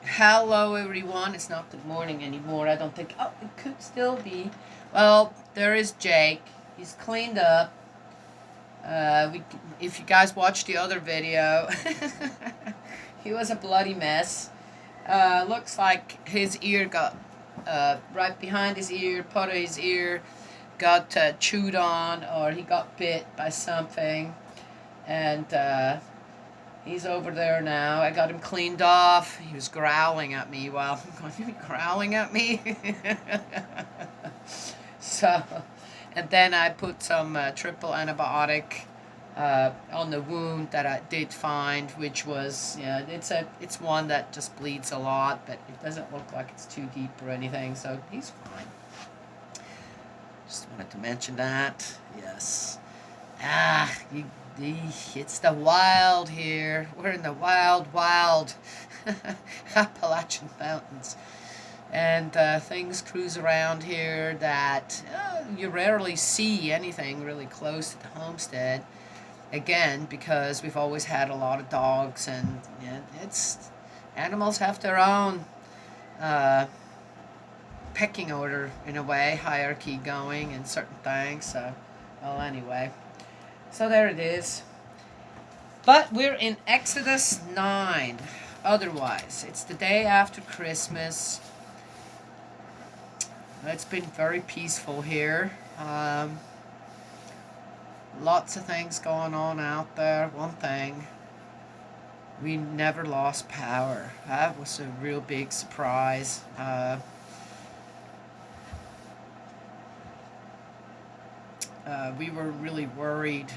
Hello, everyone. It's not good morning anymore. I don't think. Oh, it could still be. Well, there is Jake. He's cleaned up. If you guys watched the other video, he was a bloody mess. Looks like his ear got right behind his ear, part of his ear got chewed on, or he got bit by something, and he's over there now. I got him cleaned off. He was growling at me. Well, I'm going, growling at me? So, and then I put some triple antibiotic on the wound that I did find, which was, yeah, it's one that just bleeds a lot, but it doesn't look like it's too deep or anything, so he's fine. Just wanted to mention that. Yes. Ah, it's the wild here. We're in the wild, wild Appalachian Mountains. And things cruise around here that you rarely see anything really close to the homestead. Again, because we've always had a lot of dogs, and yeah, animals have their own uh, pecking order in a way, hierarchy going and certain things. So, well, anyway. So there it is. But we're in Exodus 9. Otherwise, it's the day after Christmas. It's been very peaceful here. Lots of things going on out there. One thing, we never lost power. That was a real big surprise. We were really worried,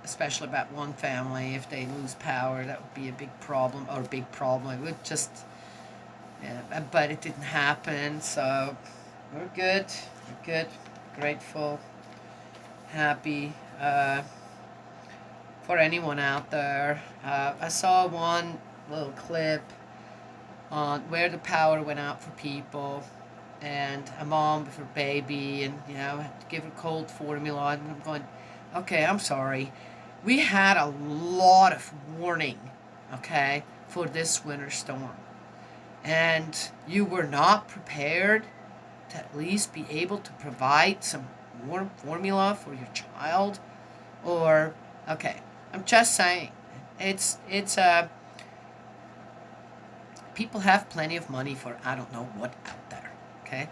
especially about one family. If they lose power, that would be a big problem, or a big problem. It would just, yeah, but it didn't happen, so we're good. We're good, grateful, happy for anyone out there. I saw one little clip on where the power went out for people, and a mom with her baby, and had to give her cold formula, and I'm going, okay, I'm sorry. We had a lot of warning, okay, for this winter storm, and you were not prepared to at least be able to provide some warm formula for your child, or okay, I'm just saying, it's people have plenty of money for I don't know what out there, okay?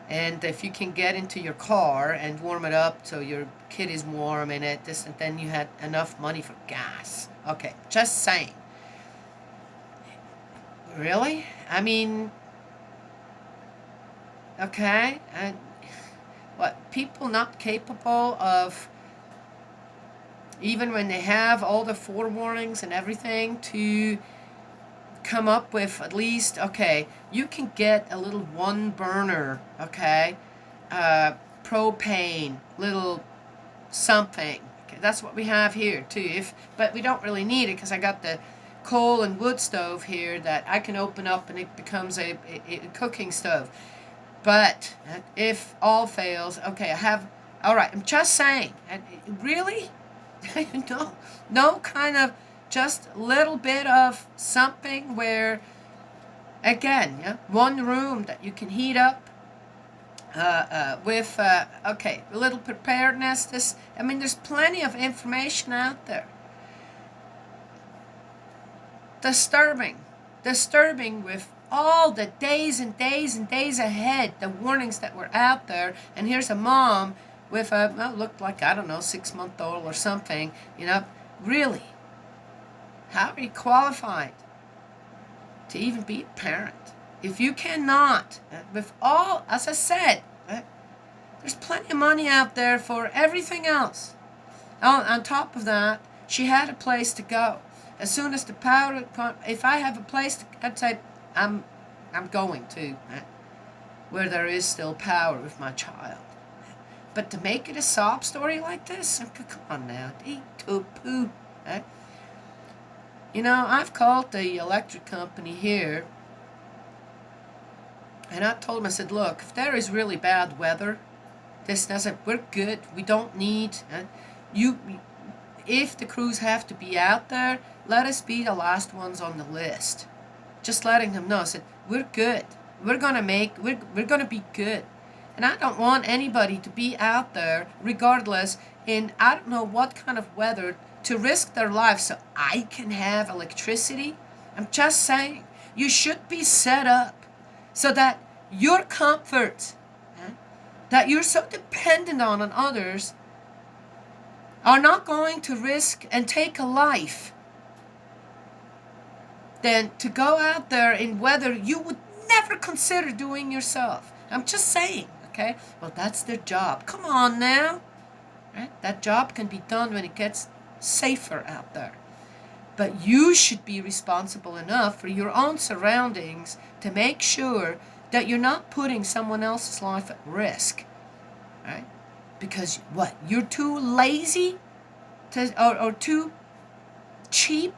And if you can get into your car and warm it up so your kid is warm in it, this and then you had enough money for gas. Okay, just saying. Really? I mean, okay. And what, people not capable of, even when they have all the forewarnings and everything, to come up with at least, okay, you can get a little one burner, okay, propane, little something. Okay, that's what we have here too. But we don't really need it because I got the coal and wood stove here that I can open up and it becomes a cooking stove. But if all fails, okay, I have. All right, I'm just saying. Really, no, no kind of just a little bit of something where, again, yeah, one room that you can heat up with, okay, a little preparedness. I mean, there's plenty of information out there. Disturbing, disturbing with all the days and days and days ahead, the warnings that were out there. And here's a mom with a, well, looked like, I don't know, 6-month-old or something, really. How are you qualified to even be a parent? If you cannot, with all, as I said, there's plenty of money out there for everything else. On top of that, she had a place to go. As soon as the power, if I have a place, I'd say I'm going to where there is still power with my child. But to make it a sob story like this, come on now, poo. I've called the electric company here, and I told them, I said, look, if there is really bad weather, we're good. We don't need you. If the crews have to be out there, let us be the last ones on the list. just letting them know, I said, we're good. We're gonna be good. And I don't want anybody to be out there, regardless, in I don't know what kind of weather, to risk their lives so I can have electricity. I'm just saying, you should be set up so that your comfort, that you're so dependent on others, are not going to risk and take a life than to go out there in weather you would never consider doing yourself. I'm just saying, okay? Well, that's their job. Come on now. Right? That job can be done when it gets safer out there. But you should be responsible enough for your own surroundings to make sure that you're not putting someone else's life at risk. Right? Because what? You're too lazy or too cheap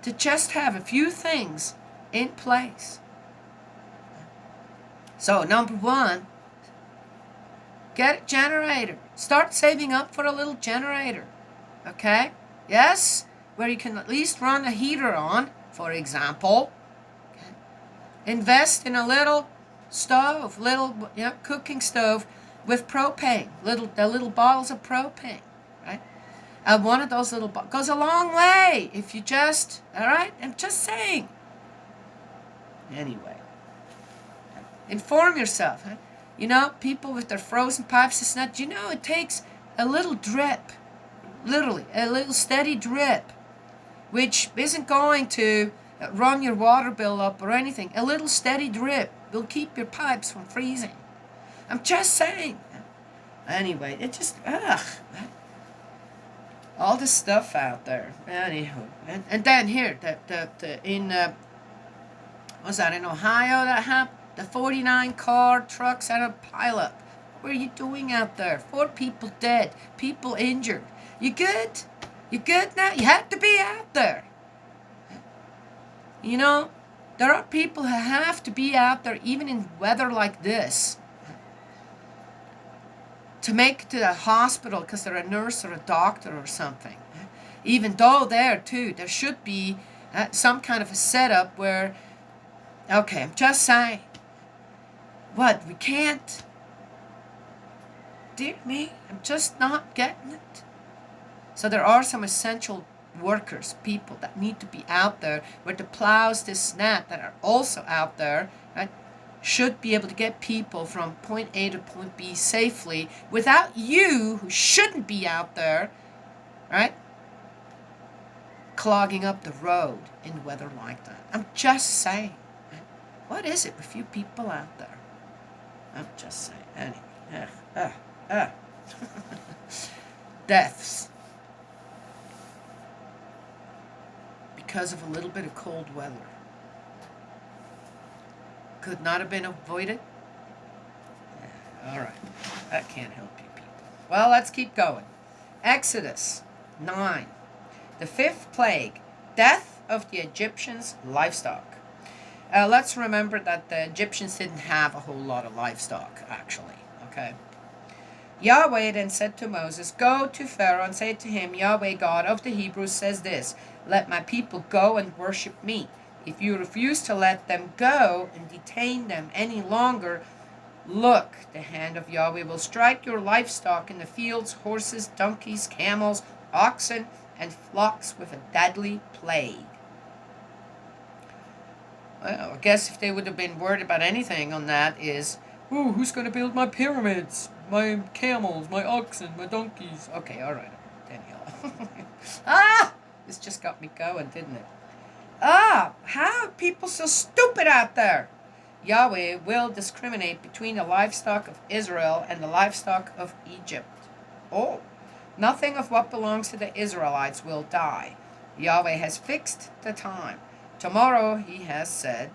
to just have a few things in place. So, number one, get a generator. Start saving up for a little generator. Okay? Yes? Where you can at least run a heater on, for example. Okay? Invest in a little stove, cooking stove with propane. The little bottles of propane. Right? One of those little goes a long way if you just, all right? I'm just saying. Anyway, inform yourself. Huh? You know, people with their frozen pipes, it's not, it takes a little drip, literally, a little steady drip, which isn't going to run your water bill up or anything. A little steady drip will keep your pipes from freezing. I'm just saying. Anyway, it just, all this stuff out there. Anyhow, and then here, was that in Ohio that happened? The 49 car trucks had a pileup. What are you doing out there? 4 people dead, people injured. You good? You good now? You have to be out there. You know, there are people who have to be out there even in weather like this to make it to the hospital because they're a nurse or a doctor or something. Even though there should be some kind of a setup where, okay, I'm just saying, what, we can't? Dear me, I'm just not getting it. So there are some essential workers, people that need to be out there where the plows this snap that are also out there, right, should be able to get people from point A to point B safely without you, who shouldn't be out there, right, clogging up the road in weather like that. I'm just saying. Right? What is it with you people out there? I'm just saying. Anyway. Deaths. Because of a little bit of cold weather. Could not have been avoided? Yeah, all right. That can't help you people. Well, let's keep going. Exodus 9. The 5th plague. Death of the Egyptians' livestock. Let's remember that the Egyptians didn't have a whole lot of livestock, actually. Okay. Yahweh then said to Moses, "Go to Pharaoh and say to him, Yahweh God of the Hebrews says this, let my people go and worship me. If you refuse to let them go and detain them any longer, look, the hand of Yahweh will strike your livestock in the fields, horses, donkeys, camels, oxen, and flocks with a deadly plague." Well, I guess if they would have been worried about anything on that is, ooh, who's going to build my pyramids? My camels, my oxen, my donkeys. Okay, all right, Danielle. This just got me going, didn't it? How are people so stupid out there? Yahweh will discriminate between the livestock of Israel and the livestock of Egypt. Oh, nothing of what belongs to the Israelites will die. Yahweh has fixed the time. Tomorrow, he has said,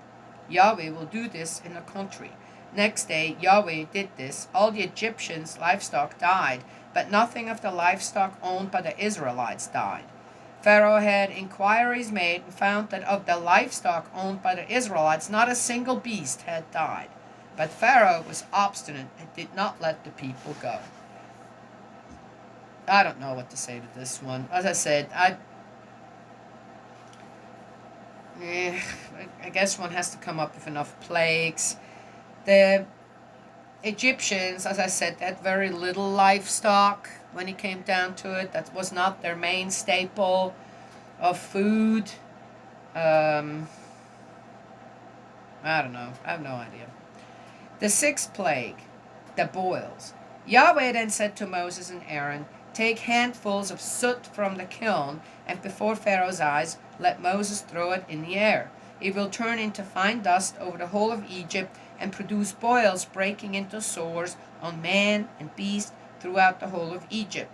Yahweh will do this in the country. Next day, Yahweh did this. All the Egyptians' livestock died, but nothing of the livestock owned by the Israelites died. Pharaoh had inquiries made and found that of the livestock owned by the Israelites, not a single beast had died. But Pharaoh was obstinate and did not let the people go. I don't know what to say to this one. As I said, I guess one has to come up with enough plagues. The Egyptians, as I said, had very little livestock when it came down to it. That was not their main staple of food. Um, I don't know. I have no idea. The sixth plague, the boils. Yahweh then said to Moses and Aaron, take handfuls of soot from the kiln, and before Pharaoh's eyes, let Moses throw it in the air. It will turn into fine dust over the whole of Egypt and produce boils breaking into sores on man and beast throughout the whole of Egypt.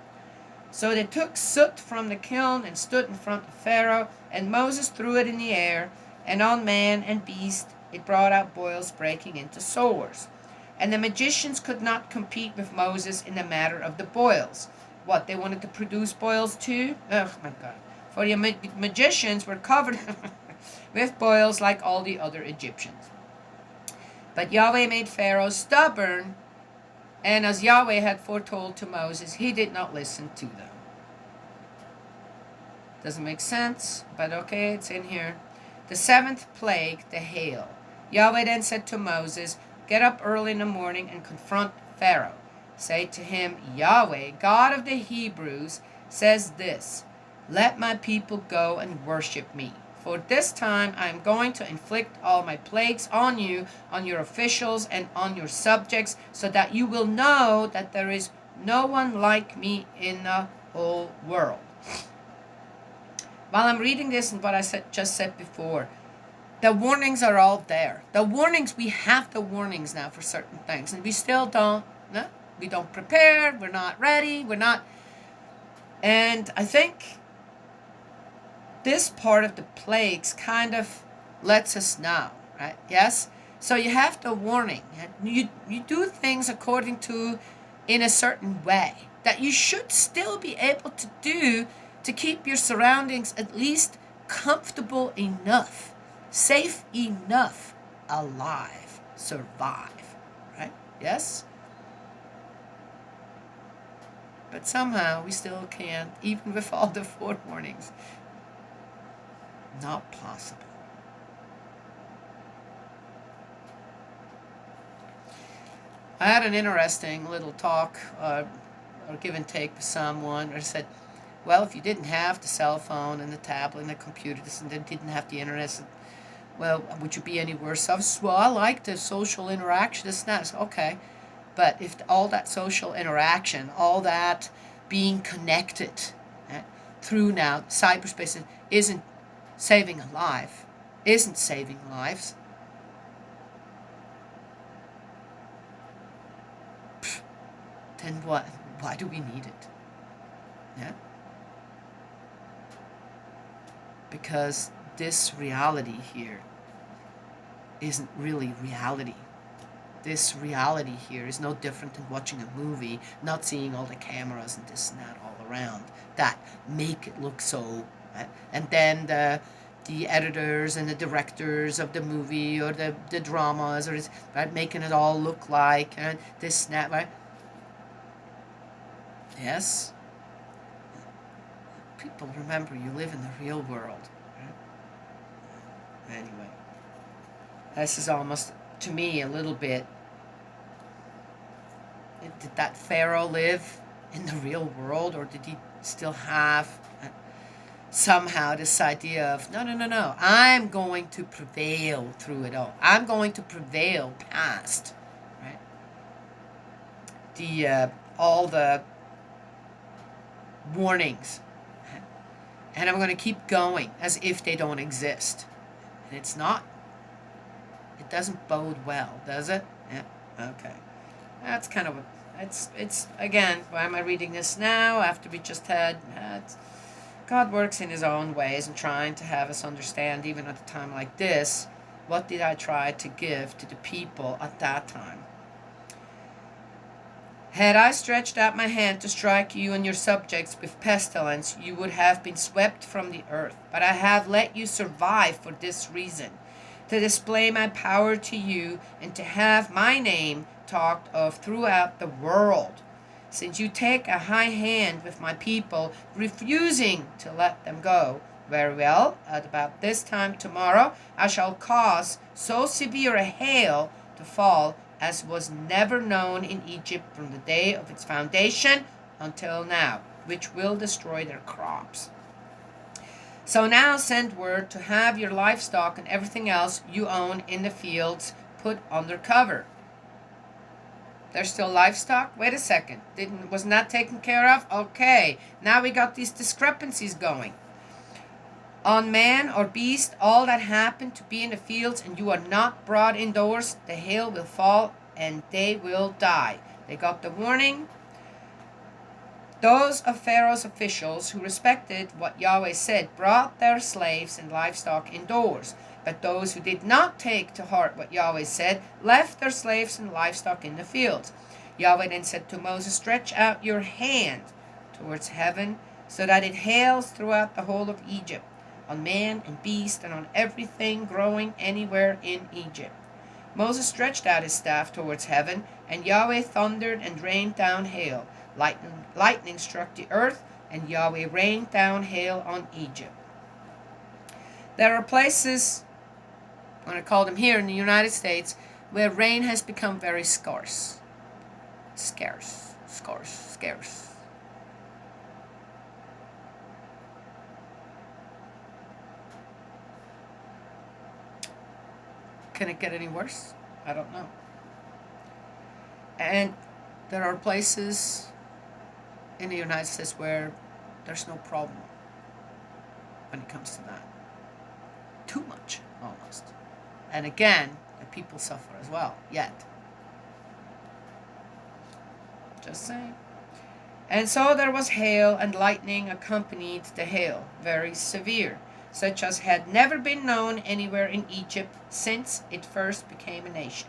So they took soot from the kiln and stood in front of Pharaoh, and Moses threw it in the air, and on man and beast it brought out boils breaking into sores. And the magicians could not compete with Moses in the matter of the boils. What, they wanted to produce boils too? Oh my God. For the magicians were covered with boils like all the other Egyptians. But Yahweh made Pharaoh stubborn, and as Yahweh had foretold to Moses, he did not listen to them. Doesn't make sense, but okay, it's in here. The seventh plague, the hail. Yahweh then said to Moses, get up early in the morning and confront Pharaoh. Say to him, Yahweh, God of the Hebrews, says this, let my people go and worship me. For this time I am going to inflict all my plagues on you, on your officials, and on your subjects, so that you will know that there is no one like me in the whole world. While I'm reading this and what I just said before, the warnings are all there. The warnings, we have the warnings now for certain things, and we still don't, no, we don't prepare, we're not ready, we're not, and I think this part of the plagues kind of lets us know, right? Yes? So you have the warning. You do things according to, in a certain way, that you should still be able to do to keep your surroundings at least comfortable enough, safe enough, alive, survive, right? Yes? But somehow we still can't, even with all the forewarnings. Not possible. I had an interesting little talk or give and take with someone where I said, well, if you didn't have the cell phone and the tablet and the computer and didn't have the internet, well, would you be any worse off? Well, I like the social interaction. It's not okay. But if all that social interaction, all that being connected through now cyberspace isn't saving a life, isn't saving lives, then what? Why do we need it? Yeah? Because this reality here isn't really reality. This reality here is no different than watching a movie, not seeing all the cameras and this and that all around that make it look so, right? And then the editors and the directors of the movie or the dramas or right, making it all look like this and that, right? Yes? People, remember, you live in the real world. Right? Anyway, this is almost, to me, a little bit, did that Pharaoh live in the real world, or did he still have somehow this idea of, no, I'm going to prevail through it all. I'm going to prevail past, right? All the warnings. And I'm going to keep going as if they don't exist. And it's not. It doesn't bode well, does it? Yeah, okay. That's kind of it's again, why am I reading this now after we just had, God works in his own ways and trying to have us understand, even at a time like this, what did I try to give to the people at that time? Had I stretched out my hand to strike you and your subjects with pestilence, you would have been swept from the earth. But I have let you survive for this reason, to display my power to you and to have my name talked of throughout the world. Since you take a high hand with my people, refusing to let them go, Very well, at about this time tomorrow, I shall cause so severe a hail to fall as was never known in Egypt from the day of its foundation until now, which will destroy their crops. So now send word to have your livestock and everything else you own in the fields put under cover. There's still livestock? Wait a second. Wasn't that taken care of? Okay. Now we got these discrepancies going. On man or beast, all that happen to be in the fields, and you are not brought indoors, the hail will fall, and they will die. They got the warning. Those of Pharaoh's officials who respected what Yahweh said brought their slaves and livestock indoors. But those who did not take to heart what Yahweh said left their slaves and livestock in the fields. Yahweh then said to Moses, stretch out your hand towards heaven so that it hails throughout the whole of Egypt, on man and beast and on everything growing anywhere in Egypt. Moses stretched out his staff towards heaven, and Yahweh thundered and rained down hail. Lightning struck the earth, and Yahweh rained down hail on Egypt. There are places, I'm going to call them here in the United States, where rain has become very scarce. Scarce. Can it get any worse? I don't know. And there are places in the United States where there's no problem when it comes to that. Too much, almost. And again, the people suffer as well, yet. Just saying. And so there was hail, and lightning accompanied the hail, very severe, such as had never been known anywhere in Egypt since it first became a nation.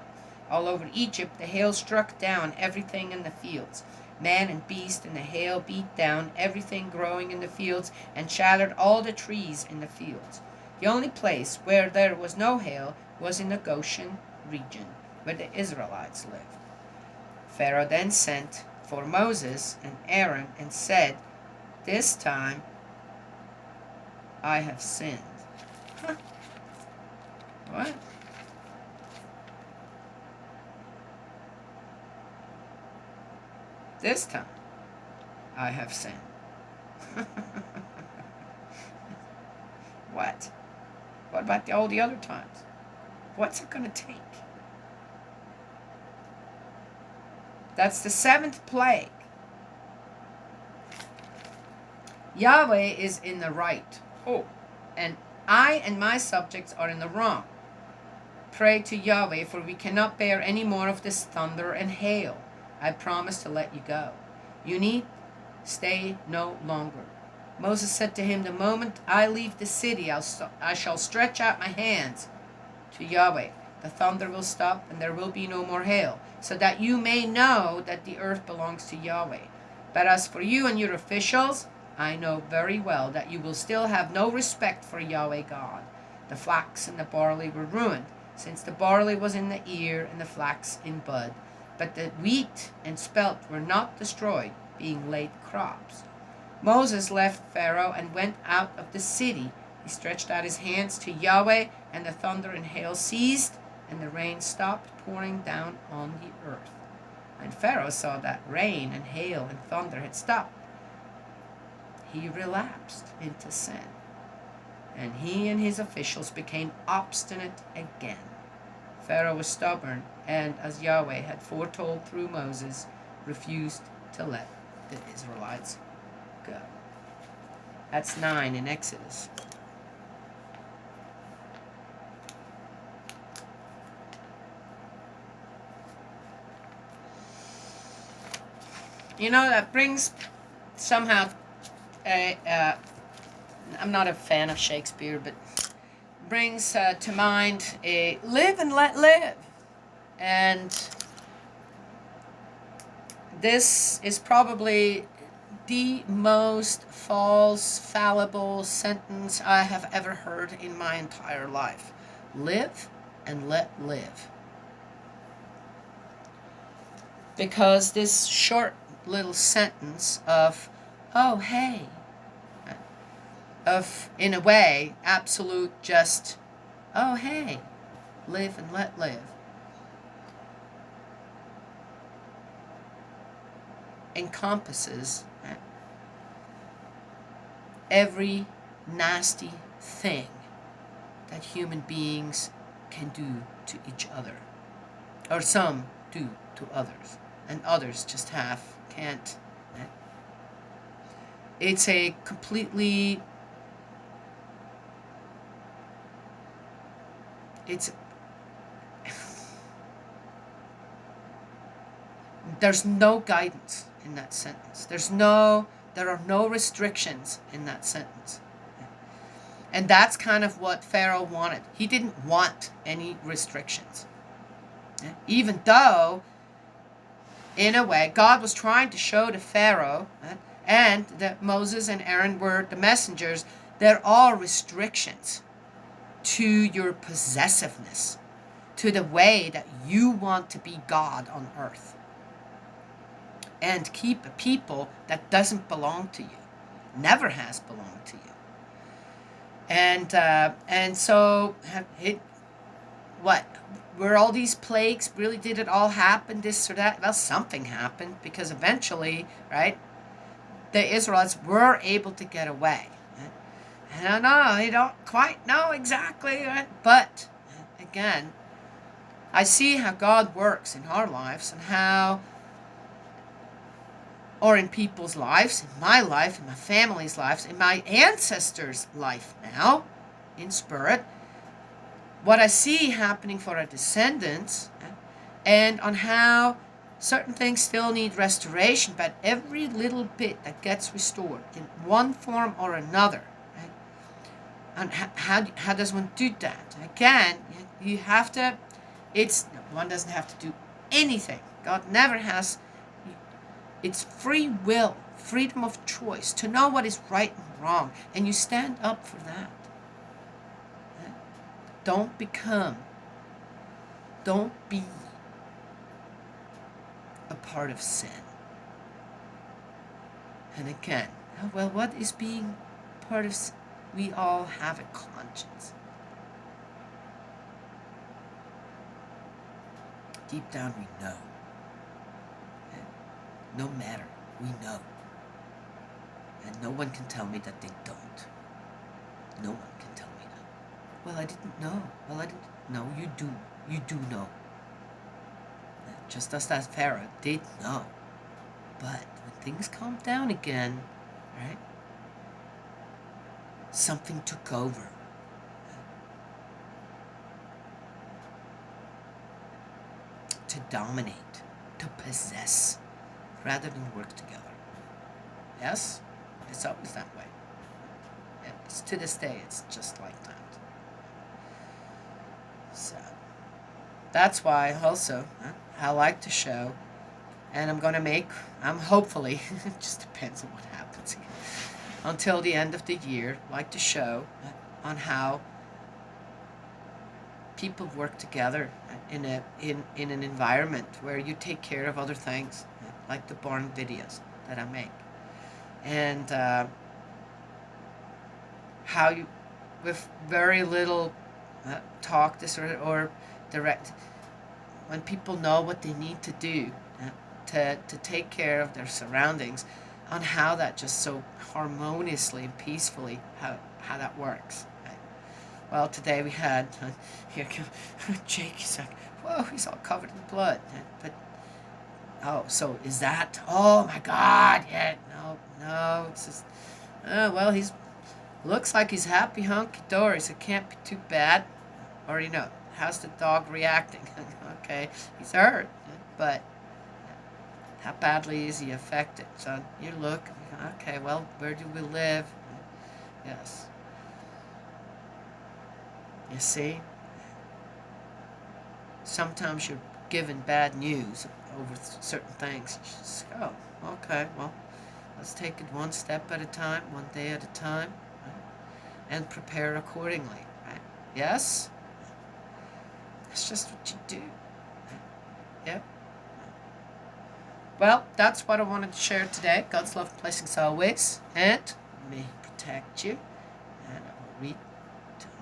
All over Egypt the hail struck down everything in the fields. Man and beast, and the hail beat down everything growing in the fields, and shattered all the trees in the fields. The only place where there was no hail was in the Goshen region, where the Israelites lived. Pharaoh then sent for Moses and Aaron and said, this time I have sinned. Huh. What? This time I have sinned. What? What about all the other times? What's it going to take? That's the seventh plague. Yahweh is in the right. Oh, and I and my subjects are in the wrong. Pray to Yahweh, for we cannot bear any more of this thunder and hail. I promise to let you go. You need stay no longer. Moses said to him, the moment I leave the city, I shall stretch out my hands to Yahweh. The thunder will stop, and there will be no more hail, so that you may know that the earth belongs to Yahweh. But as for you and your officials, I know very well that you will still have no respect for Yahweh God. The flax and the barley were ruined, since the barley was in the ear and the flax in bud. But the wheat and spelt were not destroyed, being late crops. Moses left Pharaoh and went out of the city. He stretched out his hands to Yahweh, and the thunder and hail ceased, and the rain stopped pouring down on the earth. When Pharaoh saw that rain and hail and thunder had stopped, he relapsed into sin, and he and his officials became obstinate again. Pharaoh was stubborn, and as Yahweh had foretold through Moses, refused to let the Israelites go. That's 9 in Exodus. You know, that brings somehow I'm not a fan of Shakespeare, but brings to mind a live and let live. And this is probably the most false, fallible sentence I have ever heard in my entire life. Live and let live. Because this short little sentence of, oh, hey, of, in a way, absolute just, oh hey, live and let live, encompasses every nasty thing that human beings can do to each other, or some do to others, and others just can't. It's a completely, there's no guidance in that sentence. There are no restrictions in that sentence. And that's kind of what Pharaoh wanted. He didn't want any restrictions. Even though, in a way, God was trying to show to Pharaoh, and that Moses and Aaron were the messengers, there are restrictions to your possessiveness, to the way that you want to be God on earth, and keep a people that doesn't belong to you, never has belonged to you. And so what were all these plagues? Really, did it all happen, this or that? Well, something happened, because eventually, right, the Israelites were able to get away. I don't know, I don't quite know exactly, right? But again, I see how God works in our lives, and how, or in people's lives, in my life, in my family's lives, in my ancestors' life now, in spirit, what I see happening for our descendants, and on how certain things still need restoration, but every little bit that gets restored in one form or another, right? And how does one do that? Again, you have to, one doesn't have to do anything. God never has. It's free will, freedom of choice, to know what is right and wrong, and you stand up for that. Don't be a part of sin. And again, well, what is being part of sin? We all have a conscience. Deep down we know. No matter, we know. And no one can tell me that they don't. No one can tell me that. Well, I didn't know. Well, I didn't. No, you do. You do know. Just as that Pharaoh did know. But when things calmed down again, right, something took over. To dominate, to possess, rather than work together. Yes? It's always that way. It's, to this day, it's just like that. So, that's why also, I like to show, and I'm hopefully, it just depends on what happens here, until the end of the year, like to show on how people work together in an environment where you take care of other things, like the barn videos that I make, and how you, with very little talk, this or direct, when people know what they need to do to take care of their surroundings, on how that just so harmoniously and peacefully how that works. Well, today we had, here, Jake, he's like, whoa, he's all covered in blood. But, oh, so is that, oh my God, yeah, no, it's just, well, looks like he's happy, hunky-dory, so it can't be too bad. Or, how's the dog reacting? Okay, he's hurt, but how badly is he affected? So you look, okay, well, where do we live? Yes. You see, sometimes you're given bad news over certain things. You just go, okay, well, let's take it one step at a time, one day at a time, right? And prepare accordingly, right? Yes? That's just what you do. Right? Yep. Well, that's what I wanted to share today. God's love and blessings always, and may He protect you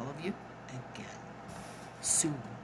all of you again soon.